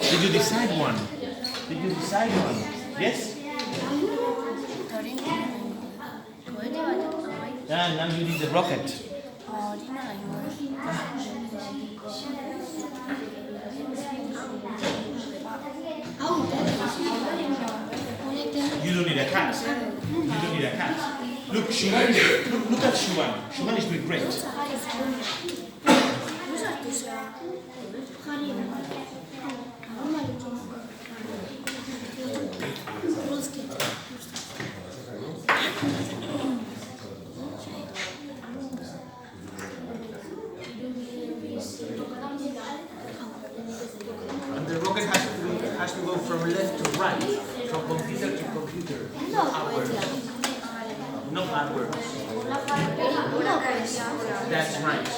Did you decide one? Did you decide one? Yes? Yeah, now you need the rocket. You don't need a cat. You don't need a cat. Look, Shuan, look at Shuan. Shuan is doing great. And the rocket has to go from left to right, from computer to computer. Not backwards. That's right.